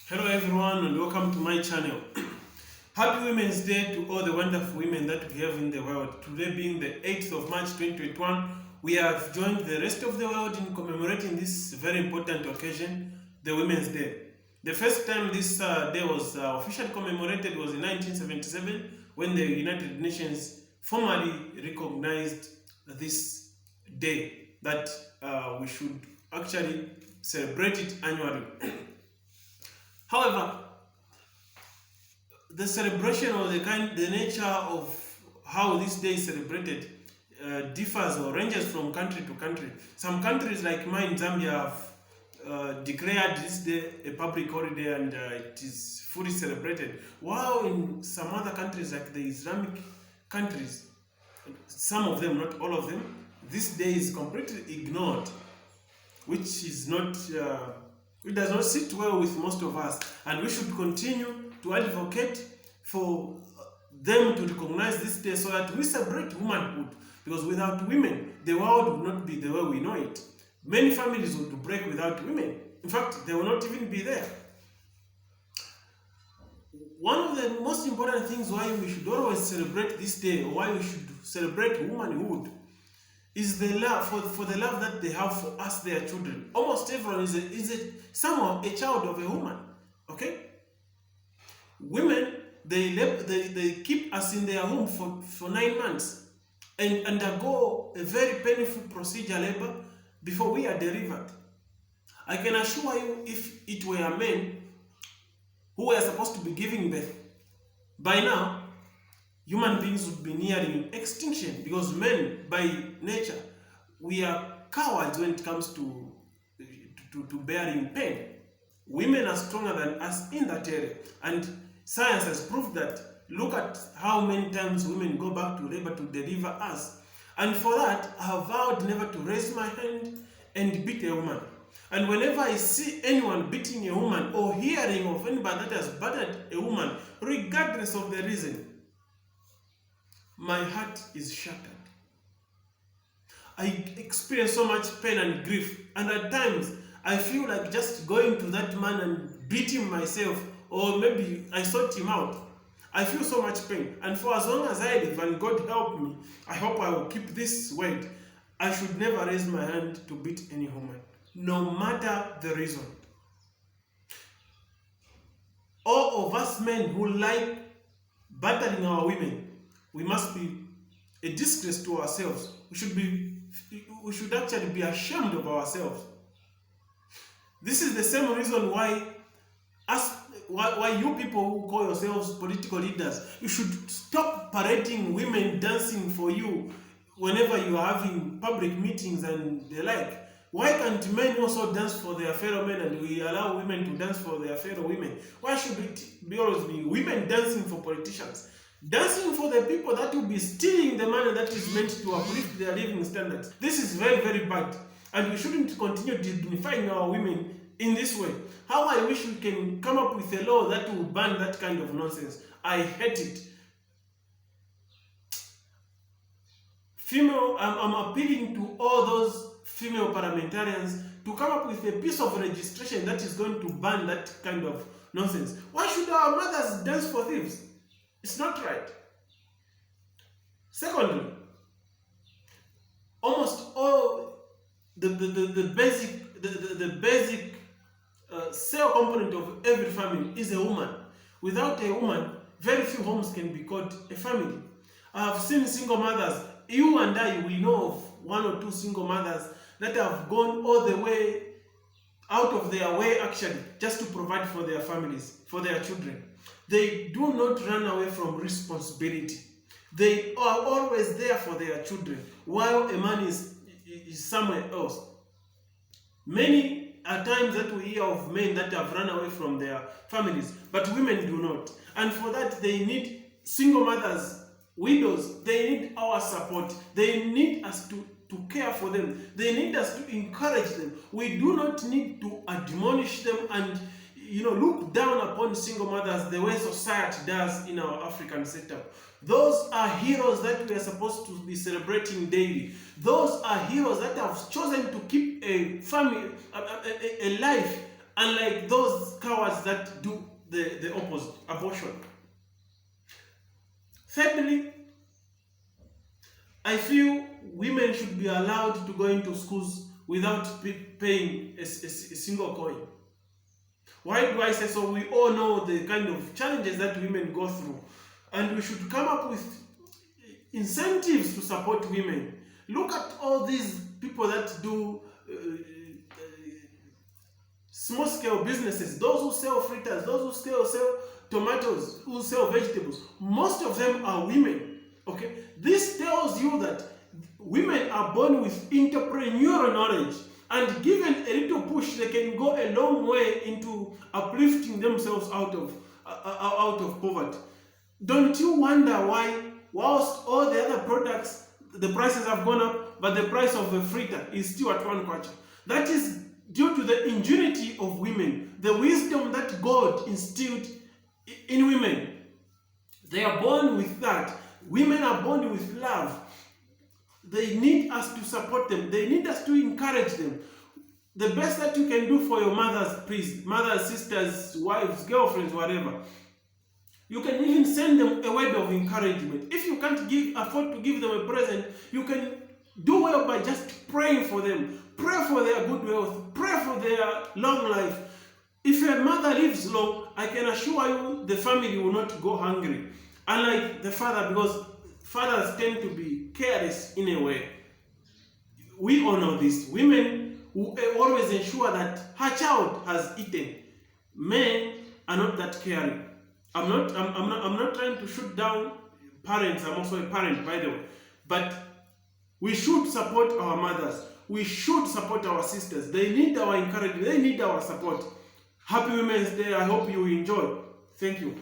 Hello everyone and welcome to my channel. Happy Women's Day to all the wonderful women that we have in the world. Today being the 8th of March 2021, we have joined the rest of the world in commemorating this very important occasion, the Women's Day. The first time this day was officially commemorated was in 1977 when the United Nations formally recognized this day that we should actually celebrate it annually. However, the celebration or the nature of how this day is celebrated differs or ranges from country to country. Some countries like mine, Zambia, have declared this day a public holiday and it is fully celebrated. While in some other countries like the Islamic countries, some of them, not all of them, this day is completely ignored, which is not it does not sit well with most of us, and we should continue to advocate for them to recognize this day so that we celebrate womanhood, because without women the world would not be the way we know it. Many families would break without women. In fact, they will not even be there. One of the most important things why we should always celebrate this day, or why we should celebrate womanhood, is the love for the love that they have for us, their children. Almost everyone is somehow a child of a woman. Okay? Women, they keep us in their home for 9 months and undergo a very painful procedure labor before we are delivered. I can assure you, if it were men who were supposed to be giving birth, by now human beings would be nearing extinction, because men by nature, we are cowards when it comes to bearing pain. Women are stronger than us in that area, and science has proved that. Look at how many times women go back to labor to deliver us. And for that, I have vowed never to raise my hand and beat a woman. And whenever I see anyone beating a woman or hearing of anybody that has battered a woman, regardless of the reason, my heart is shattered. I experience so much pain and grief, and at times I feel like just going to that man and beating myself, or maybe I sort him out. I feel so much pain, and for as long as I live and God help me, I hope I will keep this word. I should never raise my hand to beat any woman, no matter the reason. All of us men who like battering our women, we must be a disgrace to ourselves. We should actually be ashamed of ourselves. This is the same reason why you people who call yourselves political leaders, you should stop parading women dancing for you whenever you are having public meetings and the like. Why can't men also dance for their fellow men, and we allow women to dance for their fellow women? Why should it always be women dancing for politicians? Dancing for the people that will be stealing the money that is meant to uplift their living standards. This is very, very bad. And we shouldn't continue dignifying our women in this way. How I wish we can come up with a law that will ban that kind of nonsense. I hate it. I'm appealing to all those female parliamentarians to come up with a piece of registration that is going to ban that kind of nonsense. Why should our mothers dance for thieves? It's not right. Secondly, almost all the basic cell component of every family is a woman. Without a woman, very few homes can be called a family. I have seen single mothers. You and I, we know of 1 or 2 single mothers that have gone all the way out of their way, actually, just to provide for their families, for their children. They do not run away from responsibility. They are always there for their children, while a man is somewhere else. Many are times that we hear of men that have run away from their families, but women do not. And for that, they need single mothers, widows. They need our support. They need us to care for them. They need us to encourage them. We do not need to admonish them and look down upon single mothers the way society does in our African setup. Those are heroes that we are supposed to be celebrating daily. Those are heroes that have chosen to keep a family, a life unlike those cowards that do the opposite, abortion. Thirdly, I feel women should be allowed to go into schools without paying a single coin. Why do I say so? We all know the kind of challenges that women go through, and we should come up with incentives to support women. Look at all these people that do small-scale businesses, those who sell fritters, those who sell tomatoes, who sell vegetables. Most of them are women. Okay, this tells you that women are born with entrepreneurial knowledge, and given a little push, they can go a long way into uplifting themselves out of poverty. Don't you wonder why, whilst all the other products, the prices have gone up, but the price of a fritter is still at 1 kwacha? That is due to the ingenuity of women, the wisdom that God instilled in women. They are born with that. Women are born with love. They need us to support them. They need us to encourage them. The best that you can do for your mothers, please, mothers, sisters, wives, girlfriends, whatever, you can even send them a word of encouragement. If you can't afford to give them a present, you can do well by just praying for them. Pray for their good health. Pray for their long life. If your mother lives long, I can assure you the family will not go hungry. Unlike the father, because fathers tend to be careless in a way. We all know this. Women will always ensure that her child has eaten. Men are not that caring. I'm not trying to shoot down parents. I'm also a parent, by the way. But we should support our mothers. We should support our sisters. They need our encouragement. They need our support. Happy Women's Day. I hope you enjoy. Thank you.